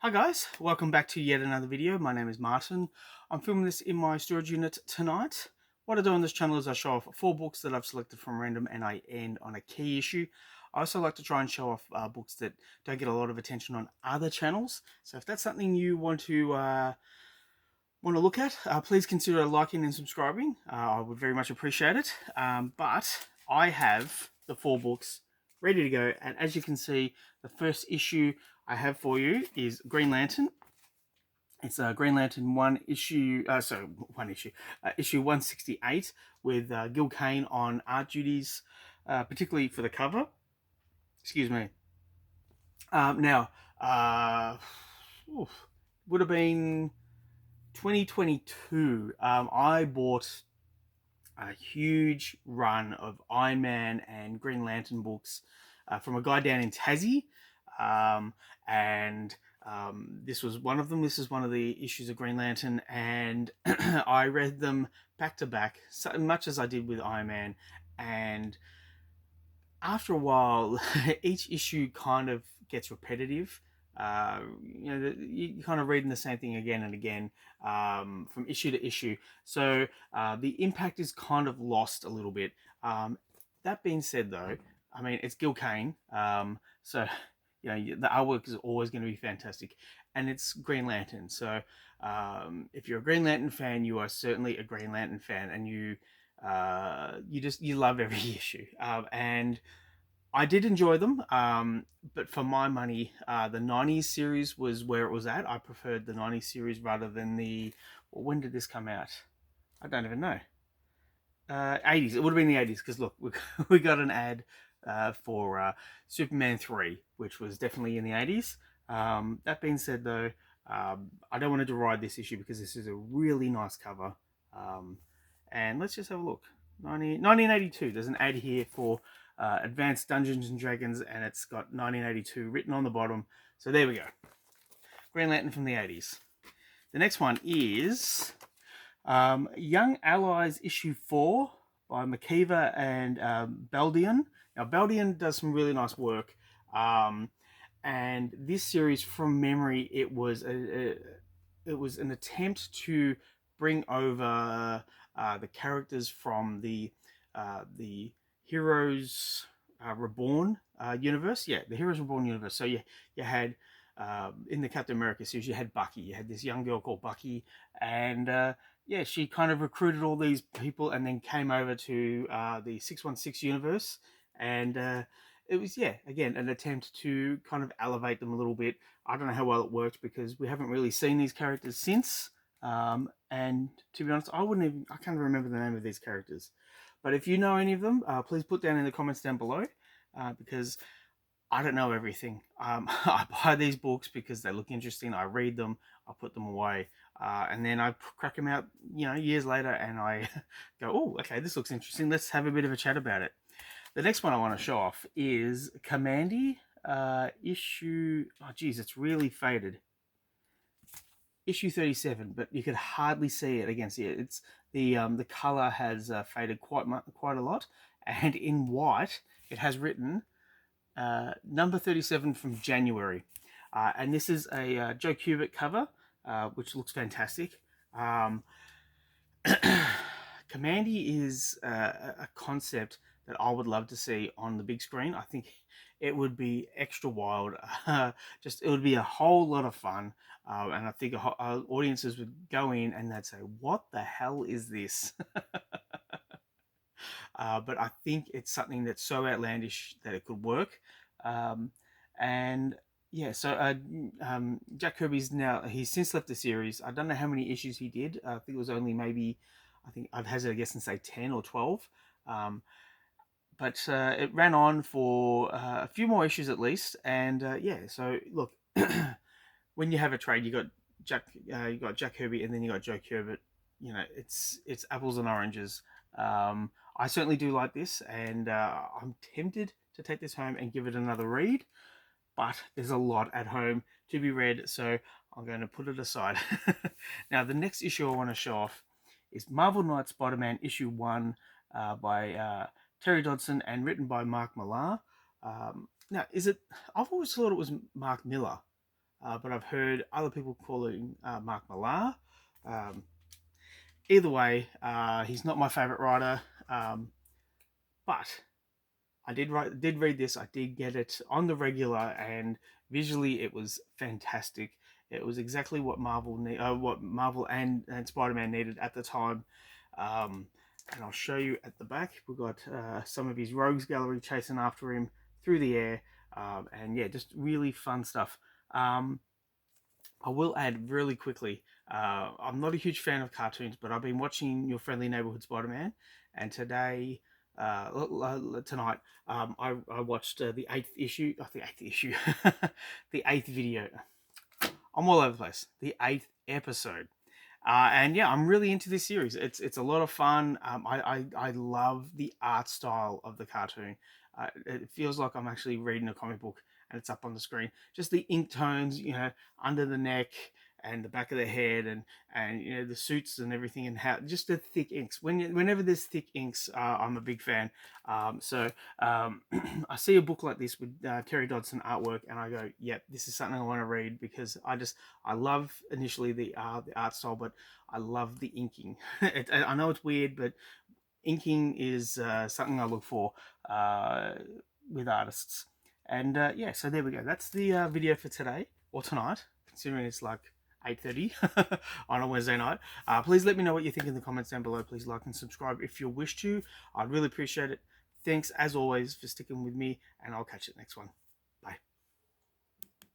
Hi guys, welcome back to yet another video. My name is Martin. I'm filming this in my storage unit tonight. What I do on this channel is I show off 4 books that I've selected from random and I end on a key issue. I also like to try and show off books that don't get a lot of attention on other channels. So if that's something you want to look at, please consider liking and subscribing. I would very much appreciate it. But I have the 4 books ready to go, and as you can see, the first issue I have for you is Green Lantern. It's Green Lantern issue 168 with Gil Kane on art duties, particularly for the cover. Excuse me. Now, would have been 2022. I bought a huge run of Iron Man and Green Lantern books from a guy down in Tassie. And this was one of them. This is one of the issues of Green Lantern, and I read them back to back, so much as I did with Iron Man. And after a while, each issue kind of gets repetitive. You're kind of reading the same thing again and again from issue to issue. So the impact is kind of lost a little bit. That being said, though, I mean, it's Gil Kane. So the artwork is always going to be fantastic, and it's Green Lantern. So if you're a Green Lantern fan, you are certainly a Green Lantern fan, and you love every issue. And I did enjoy them, but for my money, the '90s series was where it was at. I preferred the '90s series rather than the. Well, when did this come out? I don't even know. '80s. It would have been the '80s because look, we got an ad for Superman 3, which was definitely in the '80s. That being said, though, I don't want to deride this issue because this is a really nice cover. Um, and let's just have a look. 1982. There's an ad here for Advanced Dungeons and Dragons, and it's got 1982 written on the bottom. So there we go. Green Lantern from the '80s. The next one is Young Allies issue 4 by McKeever and Beldian. Now, Beldian does some really nice work. And this series, from memory, it was an attempt to bring over the characters from the Heroes Reborn universe. Yeah, the Heroes Reborn universe. So you had in the Captain America series, you had Bucky. You had this young girl called Bucky, and yeah, she kind of recruited all these people and then came over to the 616 universe. And it was, yeah, again, an attempt to kind of elevate them a little bit. I don't know how well it worked because we haven't really seen these characters since. And to be honest, I can't remember the name of these characters. But if you know any of them, please put down in the comments down below because I don't know everything. I buy these books because they look interesting. I read them, I put them away, and then I crack them out, years later, and I go, "Oh, okay, this looks interesting. Let's have a bit of a chat about it." The next one I want to show off is Commandy issue. Oh, geez, it's really faded. Issue 37, but you could hardly see it against it. It's the color has faded quite a lot, and in white it has written number 37 from January. And this is a Joe Kubert cover, which looks fantastic. Commandy is a concept that I would love to see on the big screen. I think it would be extra wild. It would be a whole lot of fun. And I think audiences would go in and they'd say, "What the hell is this?" But I think it's something that's so outlandish that it could work. And yeah, so Jack Kirby's he's since left the series. I don't know how many issues he did. I think it was only maybe, I think I'd hazard a guess and say 10 or 12. But it ran on for a few more issues at least. And yeah, so look, when you have a trade, you got Jack Kirby, and then you got Joe Kubert. It's apples and oranges. I certainly do like this, and I'm tempted to take this home and give it another read, but there's a lot at home to be read, so I'm going to put it aside. Now, the next issue I want to show off is Marvel Knight Spider-Man issue 1 by Terry Dodson and written by Mark Millar. Now, I've always thought it was Mark Miller. but I've heard other people call him Mark Millar. Um, Either way, he's not my favorite writer, but I did read this. I did get it on the regular, and visually it was fantastic. It was exactly what what Marvel and Spider-Man needed at the time. Um, and I'll show you at the back. We've got some of his rogues gallery chasing after him through the air, and yeah, just really fun stuff. I will add really quickly. I'm not a huge fan of cartoons, but I've been watching Your Friendly Neighborhood Spider-Man, and tonight, I watched the eighth issue. The eighth issue, the eighth video. I'm all over the place. The eighth episode. And yeah, I'm really into this series. It's a lot of fun. I love the art style of the cartoon. It feels like I'm actually reading a comic book, and it's up on the screen. Just the ink tones, under the neck and the back of the head, and the suits and everything, and how just the thick inks. Whenever there's thick inks, I'm a big fan. I see a book like this with Terry Dodson artwork, and I go, "Yep, this is something I want to read," because I love initially the art style, but I love the inking. I know it's weird, but inking is something I look for with artists. And yeah, so there we go. That's the video for today or tonight, considering it's like 8:30 on a Wednesday night. Please let me know what you think in the comments down below. Please like and subscribe if you wish to. I'd really appreciate it. Thanks as always for sticking with me, and I'll catch you next one.